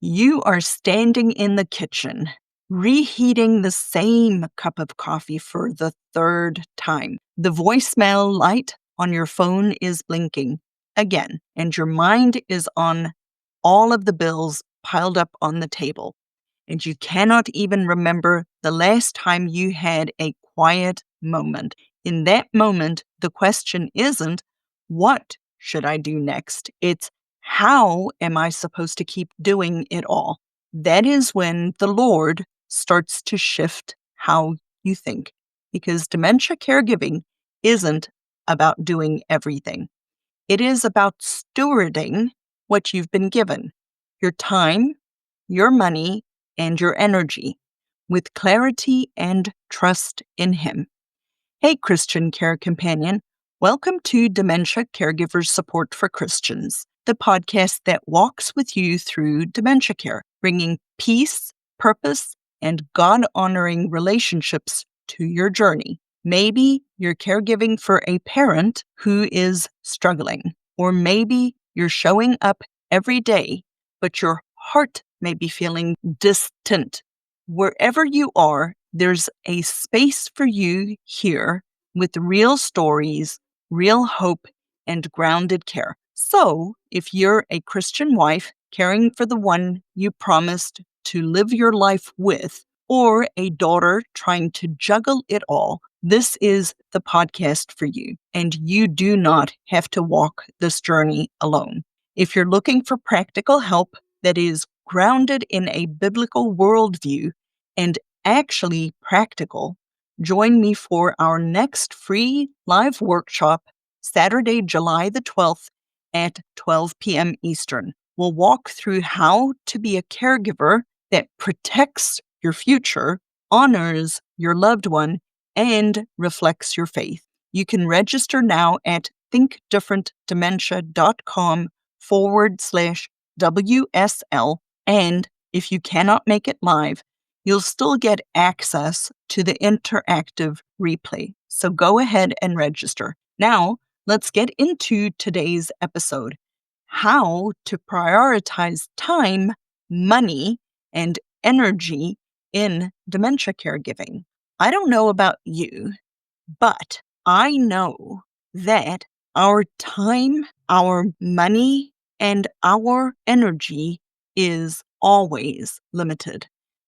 You are standing in the kitchen, reheating the same cup of coffee for the third time. The voicemail light on your phone is blinking again, and your mind is on all of the bills piled up on the table. And you cannot even remember the last time you had a quiet moment. In that moment, the question isn't, what should I do next? It's, how am I supposed to keep doing it all? That is when the Lord starts to shift how you think. Because dementia caregiving isn't about doing everything. It is about stewarding what you've been given, your time, your money, and your energy, with clarity and trust in Him. Hey, Christian Care Companion. Welcome to Dementia Caregivers Support for Christians, the podcast that walks with you through dementia care, bringing peace, purpose, and God-honoring relationships to your journey. Maybe you're caregiving for a parent who is struggling, or maybe you're showing up every day, but your heart may be feeling distant. Wherever you are, there's a space for you here with real stories, real hope, and grounded care. So, if you're a Christian wife caring for the one you promised to live your life with, or a daughter trying to juggle it all, this is the podcast for you. And you do not have to walk this journey alone. If you're looking for practical help that is grounded in a biblical worldview and actually practical, join me for our next free live workshop, Saturday, July the 12th at 12 p.m. Eastern. We'll walk through how to be a caregiver that protects your future, honors your loved one, and reflects your faith. You can register now at thinkdifferentdementia.com/WSL. And if you cannot make it live, you'll still get access to the interactive replay. So go ahead and register. Now, let's get into today's episode: how to prioritize time, money, and energy in dementia caregiving. I don't know about you, but I know that our time, our money, and our energy is always limited.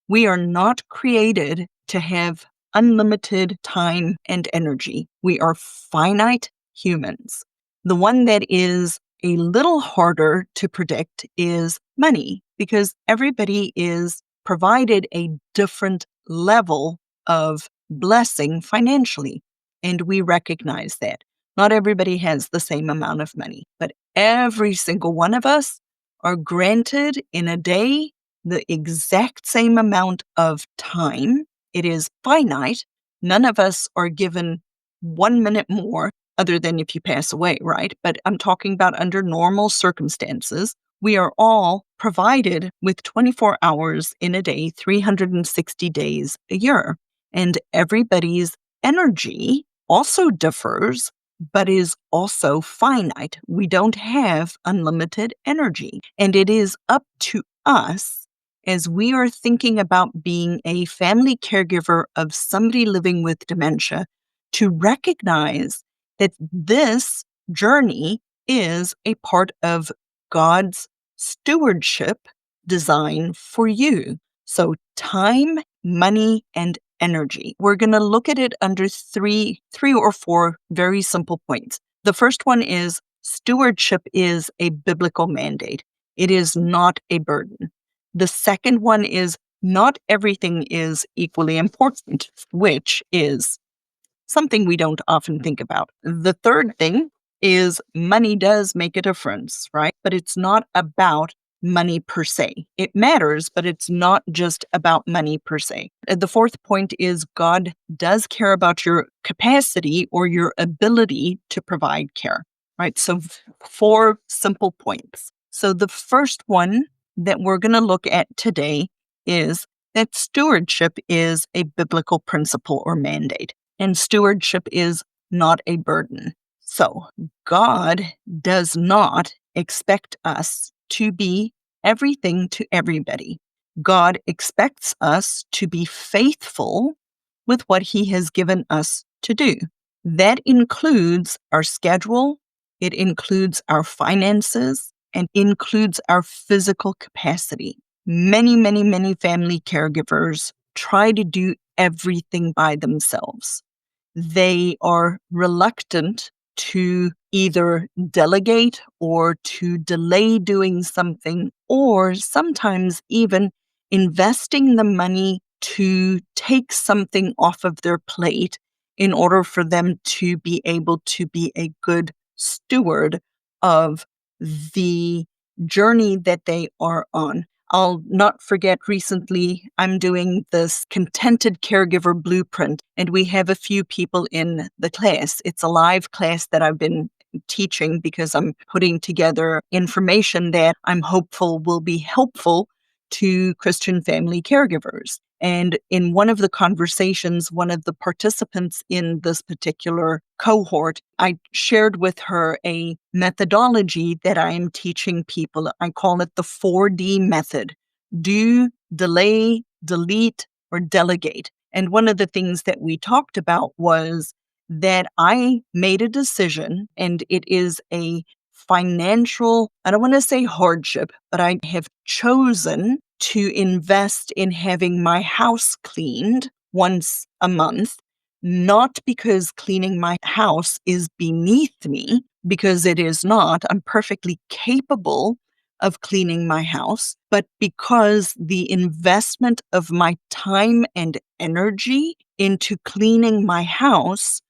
We are not created to have unlimited time and energy. We are finite humans. The one that is a little harder to predict is money, because everybody is provided a different level of blessing financially. And we recognize that. Not everybody has the same amount of money, but every single one of us are granted in a day the exact same amount of time. It is finite. None of us are given 1 minute more, other than if you pass away, right? But I'm talking about under normal circumstances. We are all provided with 24 hours in a day, 360 days a year. And everybody's energy also differs, but is also finite. We don't have unlimited energy. And it is up to us, as we are thinking about being a family caregiver of somebody living with dementia, to recognize that this journey is a part of God's stewardship design for you. So time, money, and energy. We're going to look at it under three or four very simple points. The first one is stewardship is a biblical mandate. It is not a burden. The second one is not everything is equally important, which is something we don't often think about. The third thing is money does make a difference, right? But it's not about money per se. It matters, but it's not just about money per se. The fourth point is God does care about your capacity or your ability to provide care, right? So 4 simple points. So the first one that we're going to look at today is that stewardship is a biblical principle or mandate. And stewardship is not a burden. So God does not expect us to be everything to everybody. God expects us to be faithful with what He has given us to do. That includes our schedule, it includes our finances, and includes our physical capacity. Many, many, many family caregivers try to do everything by themselves. They are reluctant to either delegate or to delay doing something, or sometimes even investing the money to take something off of their plate in order for them to be able to be a good steward of the journey that they are on. I'll not forget recently, I'm doing this contented caregiver blueprint, and we have a few people in the class. It's a live class that I've been teaching because I'm putting together information that I'm hopeful will be helpful to Christian family caregivers. And in one of the conversations, one of the participants in this particular cohort, I shared with her a methodology that I am teaching people. I call it the 4D method: do, delay, delete, or delegate. And one of the things that we talked about was that I made a decision, and it is a financial, I don't want to say hardship, but I have chosen to invest in having my house cleaned once a month, not because cleaning my house is beneath me, because it is not. I'm perfectly capable of cleaning my house, but because the investment of my time and energy into cleaning my house,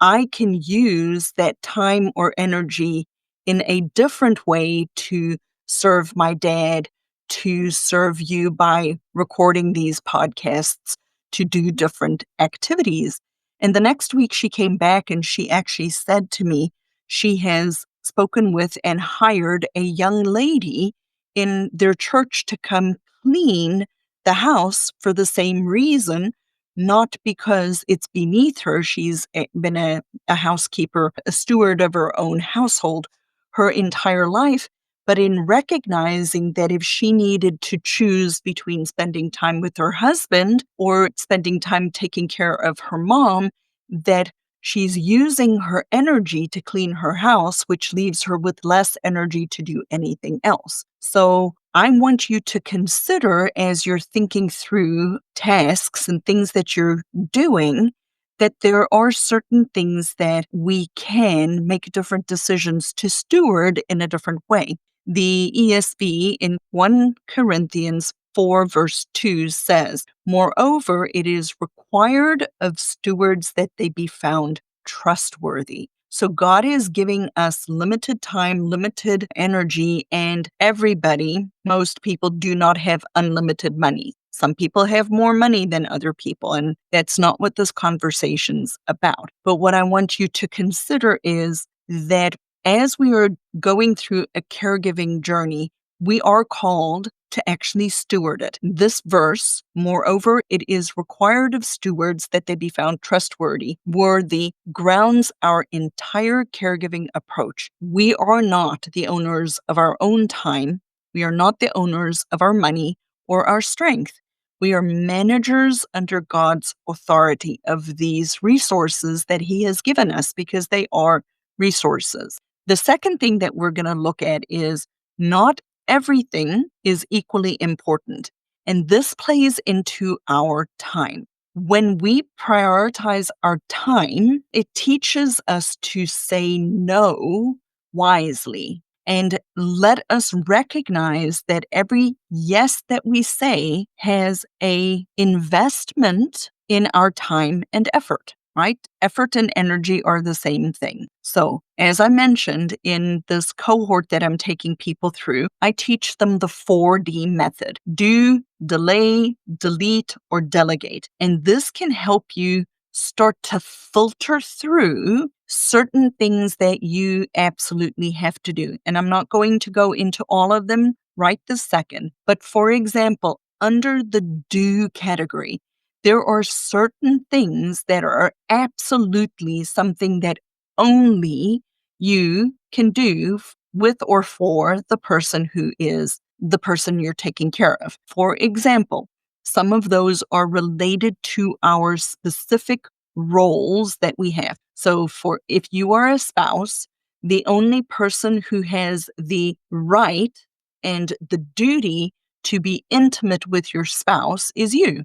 I can use that time or energy in a different way to serve my dad, to serve you by recording these podcasts, to do different activities. And the next week she came back and she actually said to me, she has spoken with and hired a young lady in their church to come clean the house for the same reason, not because it's beneath her. She's been a housekeeper, a steward of her own household her entire life, but in recognizing that if she needed to choose between spending time with her husband or spending time taking care of her mom, that she's using her energy to clean her house, which leaves her with less energy to do anything else. So I want you to consider, as you're thinking through tasks and things that you're doing, that there are certain things that we can make different decisions to steward in a different way. The ESV in 1 Corinthians 4 verse 2 says, "Moreover, it is required of stewards that they be found trustworthy." So God is giving us limited time, limited energy, and most people do not have unlimited money. Some people have more money than other people, and that's not what this conversation's about. But what I want you to consider is that as we are going through a caregiving journey, we are called to actually steward it. This verse, "Moreover, it is required of stewards that they be found trustworthy," worthy, grounds our entire caregiving approach. We are not the owners of our own time. We are not the owners of our money or our strength. We are managers under God's authority of these resources that He has given us, because they are resources. The second thing that we're going to look at is not everything is equally important. And this plays into our time. When we prioritize our time, it teaches us to say no wisely. And let us recognize that every yes that we say has a investment in our time and effort, right? Effort and energy are the same thing. So, as I mentioned in this cohort that I'm taking people through, I teach them the 4D method: do, delay, delete, or delegate. And this can help you start to filter through certain things that you absolutely have to do. And I'm not going to go into all of them right this second. But for example, under the do category, there are certain things that are absolutely something that only you can do with or for the person who is the person you're taking care of. For example, some of those are related to our specific roles that we have. So for if you are a spouse, the only person who has the right and the duty to be intimate with your spouse is you.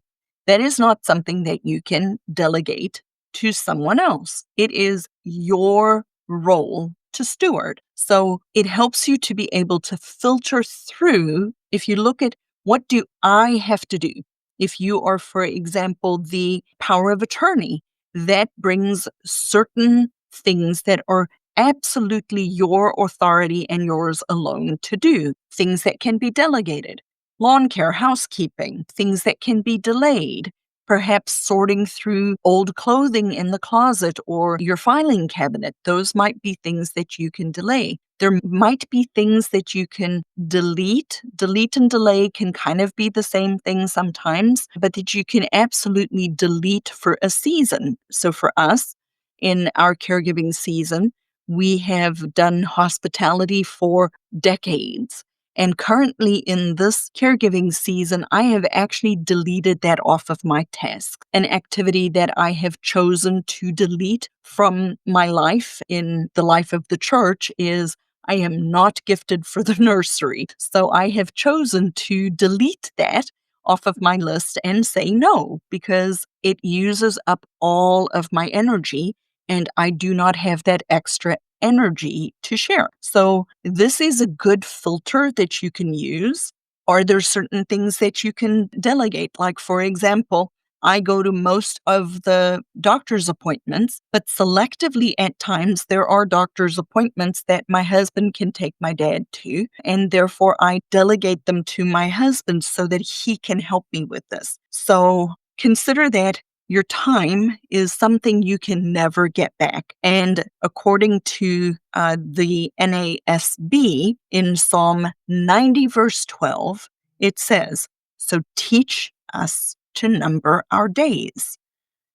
That is not something that you can delegate to someone else. It is your role to steward. So it helps you to be able to filter through. If you look at what do I have to do? If you are, for example, the power of attorney, that brings certain things that are absolutely your authority and yours alone to do, things that can be delegated. Lawn care, housekeeping, things that can be delayed, perhaps sorting through old clothing in the closet or your filing cabinet. Those might be things that you can delay. There might be things that you can delete. Delete and delay can kind of be the same thing sometimes, but that you can absolutely delete for a season. So for us, in our caregiving season, we have done hospitality for decades. And currently in this caregiving season, I have actually deleted that off of my task. An activity that I have chosen to delete from my life in the life of the church is I am not gifted for the nursery. So I have chosen to delete that off of my list and say no, because it uses up all of my energy and I do not have that extra energy to share. So this is a good filter that you can use. Are there certain things that you can delegate? Like, for example, I go to most of the doctor's appointments, but selectively at times there are doctor's appointments that my husband can take my dad to, and therefore I delegate them to my husband so that he can help me with this. So consider that your time is something you can never get back. And according to the NASB in Psalm 90, verse 12, it says, "So teach us to number our days,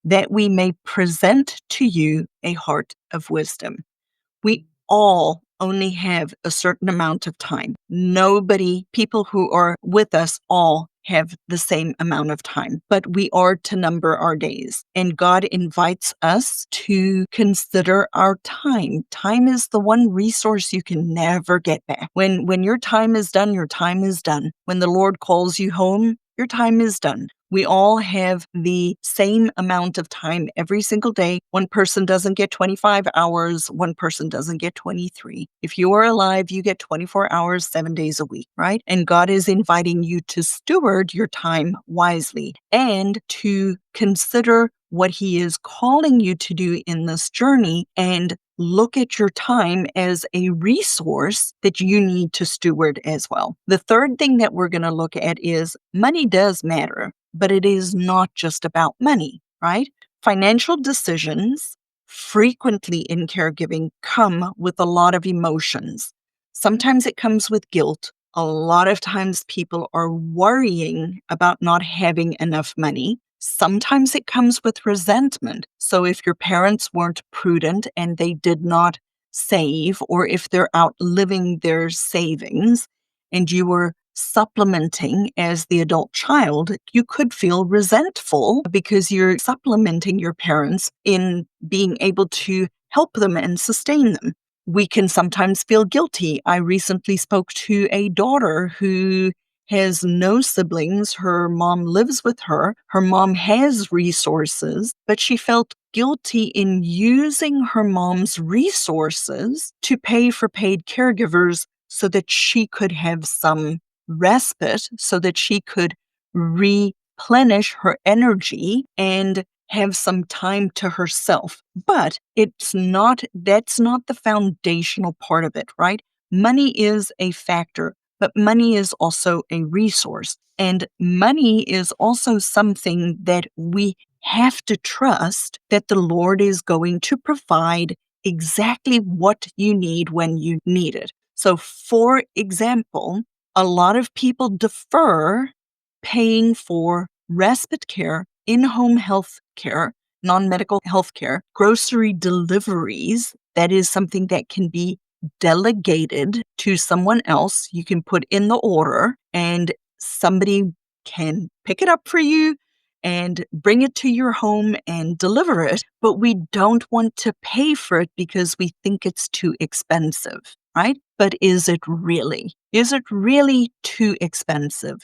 that we may present to you a heart of wisdom." We all only have a certain amount of time. People who are with us all have the same amount of time, but we are to number our days. And God invites us to consider our time. Time is the one resource you can never get back. When your time is done, your time is done. When the Lord calls you home, your time is done. We all have the same amount of time every single day. One person doesn't get 25 hours. One person doesn't get 23. If you are alive, you get 24 hours, 7 days a week, right? And God is inviting you to steward your time wisely and to consider what He is calling you to do in this journey and look at your time as a resource that you need to steward as well. The third thing that we're going to look at is money does matter, but it is not just about money, right? Financial decisions frequently in caregiving come with a lot of emotions. Sometimes it comes with guilt. A lot of times people are worrying about not having enough money. Sometimes it comes with resentment. So if your parents weren't prudent and they did not save, or if they're outliving their savings and you were supplementing as the adult child, you could feel resentful because you're supplementing your parents in being able to help them and sustain them. We can sometimes feel guilty. I recently spoke to a daughter who has no siblings. Her mom lives with her. Her mom has resources, but she felt guilty in using her mom's resources to pay for paid caregivers so that she could have some respite, so that she could replenish her energy and have some time to herself. But that's not the foundational part of it, right? Money is a factor, but money is also a resource. And money is also something that we have to trust that the Lord is going to provide exactly what you need when you need it. So, for example, a lot of people defer paying for respite care, in-home health care, non-medical health care, grocery deliveries. That is something that can be delegated to someone else. You can put in the order and somebody can pick it up for you and bring it to your home and deliver it. But we don't want to pay for it because we think it's too expensive, right? But is it really? Is it really too expensive?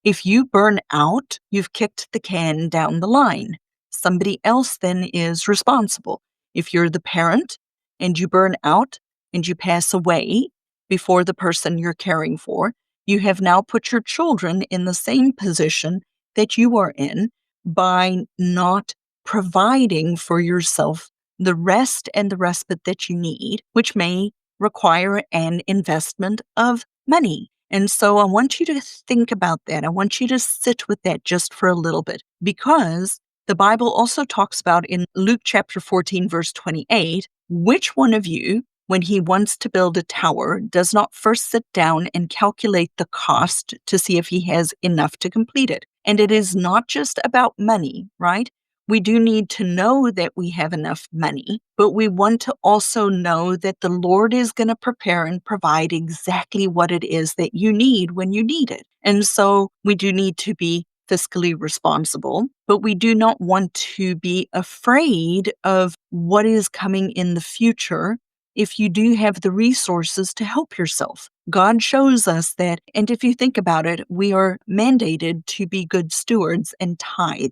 If you burn out, you've kicked the can down the line. Somebody else then is responsible. If you're the parent and you burn out and you pass away before the person you're caring for, you have now put your children in the same position that you are in by not providing for yourself the rest and the respite that you need, which may require an investment of money. And so I want you to think about that. I want you to sit with that just for a little bit, because the Bible also talks about in Luke chapter 14, verse 28, which one of you, when he wants to build a tower, does not first sit down and calculate the cost to see if he has enough to complete it? And it is not just about money, right? We do need to know that we have enough money, but we want to also know that the Lord is going to prepare and provide exactly what it is that you need when you need it. And so we do need to be fiscally responsible, but we do not want to be afraid of what is coming in the future if you do have the resources to help yourself. God shows us that, and if you think about it, we are mandated to be good stewards and tithe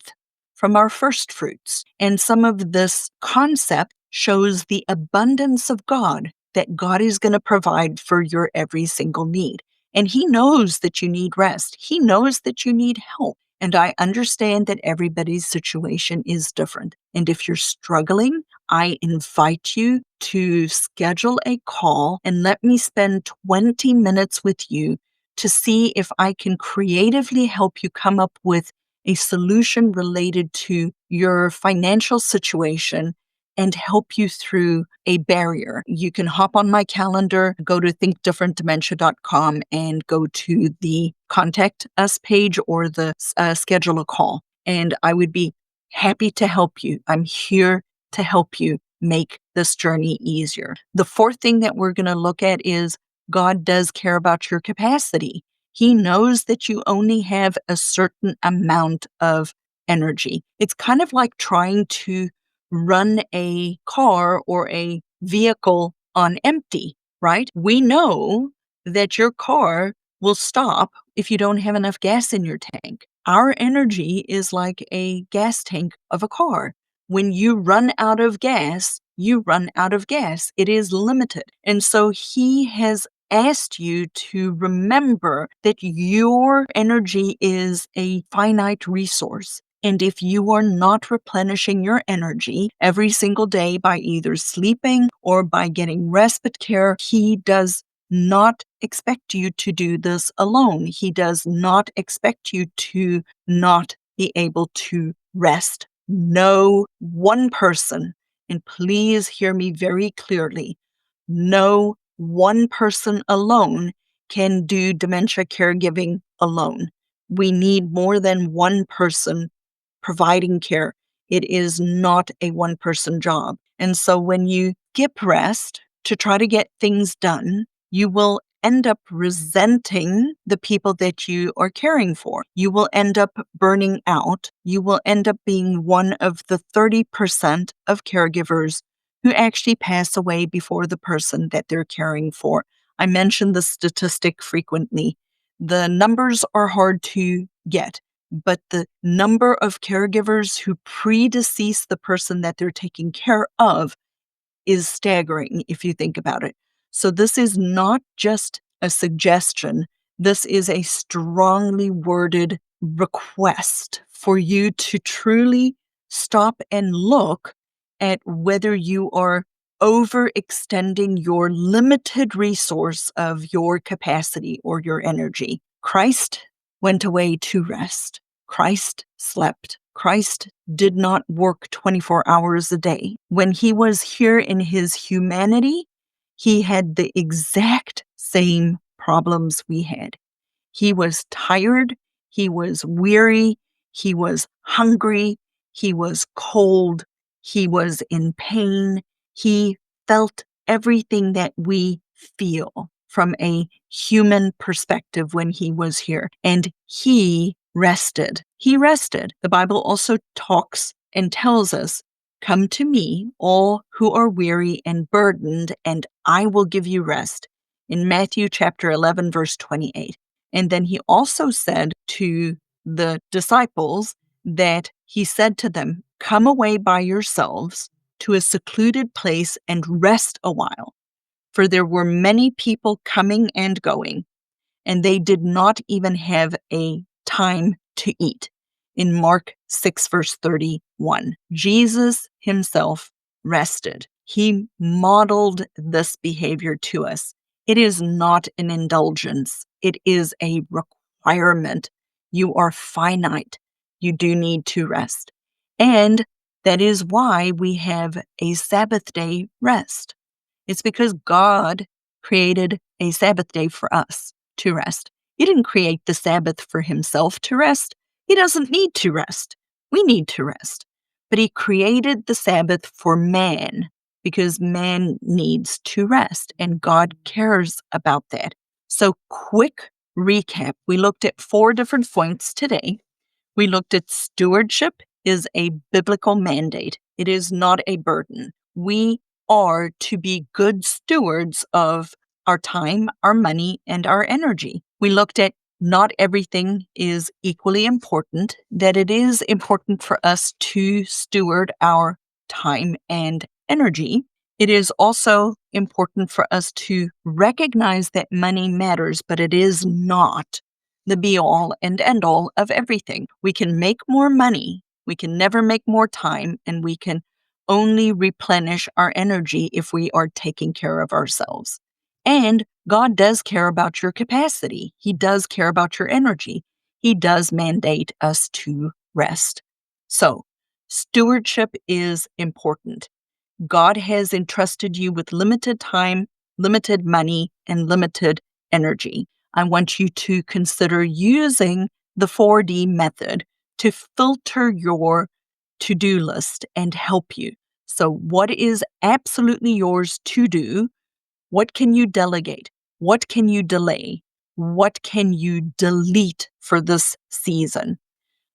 from our first fruits. And some of this concept shows the abundance of God, that God is going to provide for your every single need. And He knows that you need rest. He knows that you need help. And I understand that everybody's situation is different. And if you're struggling, I invite you to schedule a call and let me spend 20 minutes with you to see if I can creatively help you come up with a solution related to your financial situation and help you through a barrier. You can hop on my calendar, go to thinkdifferentdementia.com and go to the contact us page or the schedule a call. And I would be happy to help you. I'm here to help you make this journey easier. The fourth thing that we're going to look at is God does care about your capacity. He knows that you only have a certain amount of energy. It's kind of like trying to run a car or a vehicle on empty, right? We know that your car will stop if you don't have enough gas in your tank. Our energy is like a gas tank of a car. When you run out of gas, you run out of gas. It is limited. And so He has asked you to remember that your energy is a finite resource. And if you are not replenishing your energy every single day by either sleeping or by getting respite care, He does not expect you to do this alone. He does not expect you to not be able to rest. No one person, and please hear me very clearly, no one person alone can do dementia caregiving alone. We need more than one person providing care. It is not a one-person job. And so when you skip rest to try to get things done, you will end up resenting the people that you are caring for. You will end up burning out. You will end up being one of the 30% of caregivers who actually pass away before the person that they're caring for. I mention the statistic frequently. The numbers are hard to get, but the number of caregivers who predecease the person that they're taking care of is staggering if you think about it. So this is not just a suggestion. This is a strongly worded request for you to truly stop and look at whether you are overextending your limited resource of your capacity or your energy. Christ went away to rest. Christ slept. Christ did not work 24 hours a day. When He was here in His humanity, He had the exact same problems we had. He was tired. He was weary. He was hungry. He was cold. He was in pain. He felt everything that we feel from a human perspective when he was here. And he rested. He rested. The Bible also talks and tells us, "Come to me, all who are weary and burdened, and I will give you rest," in Matthew chapter 11, verse 28. And then he also said to the disciples that he said to them, "Come away by yourselves to a secluded place and rest a while." For there were many people coming and going, and they did not even have a time to eat. In Mark 6, verse 31, Jesus himself rested. He modeled this behavior to us. It is not an indulgence. It is a requirement. You are finite. You do need to rest. And that is why we have a Sabbath day rest. It's because God created a Sabbath day for us to rest. He didn't create the Sabbath for himself to rest. He doesn't need to rest. We need to rest. But he created the Sabbath for man because man needs to rest, and God cares about that. So, quick recap. We looked at 4 different points today. We looked at stewardship is a biblical mandate. It is not a burden. We are to be good stewards of our time, our money, and our energy. We looked at not everything is equally important, that it is important for us to steward our time and energy. It is also important for us to recognize that money matters, but it is not the be-all and end-all of everything. We can make more money, we can never make more time, and we can only replenish our energy if we are taking care of ourselves. And God does care about your capacity. He does care about your energy. He does mandate us to rest. So, stewardship is important. God has entrusted you with limited time, limited money, and limited energy. I want you to consider using the 4D method to filter your to-do list and help you. So, what is absolutely yours to do? What can you delegate? What can you delay? What can you delete for this season?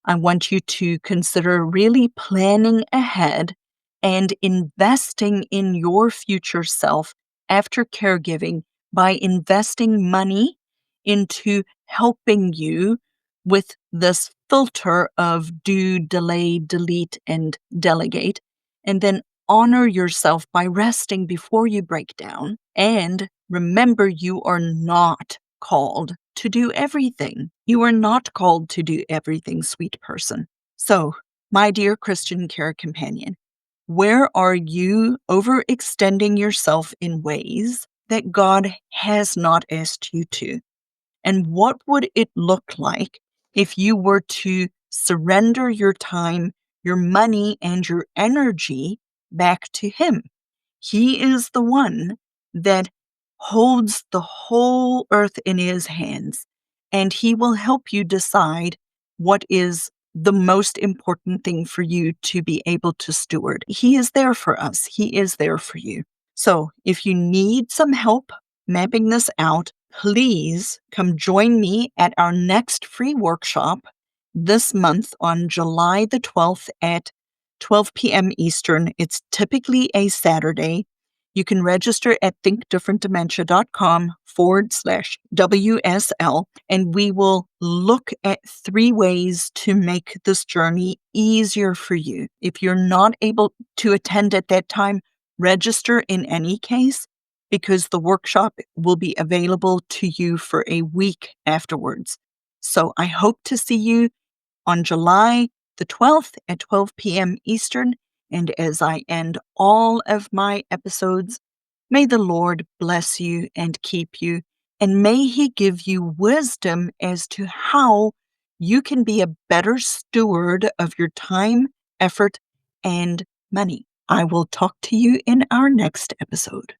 I want you to consider really planning ahead and investing in your future self after caregiving by investing money into helping you with this filter of do, delay, delete, and delegate. And then honor yourself by resting before you break down. And remember, you are not called to do everything. You are not called to do everything, sweet person. So, my dear Christian care companion, where are you overextending yourself in ways that God has not asked you to? And what would it look like if you were to surrender your time, your money, and your energy back to Him? He is the one that holds the whole earth in His hands, and He will help you decide what is the most important thing for you to be able to steward. He is there for us. He is there for you. So if you need some help mapping this out, please come join me at our next free workshop this month on July the 12th at 12 p.m. Eastern. It's typically a Saturday. You can register at thinkdifferentdementia.com/WSL, and we will look at 3 ways to make this journey easier for you. If you're not able to attend at that time, register in any case, because the workshop will be available to you for a week afterwards. So I hope to see you on July the 12th at 12 p.m. Eastern. And as I end all of my episodes, may the Lord bless you and keep you, and may He give you wisdom as to how you can be a better steward of your time, effort, and money. I will talk to you in our next episode.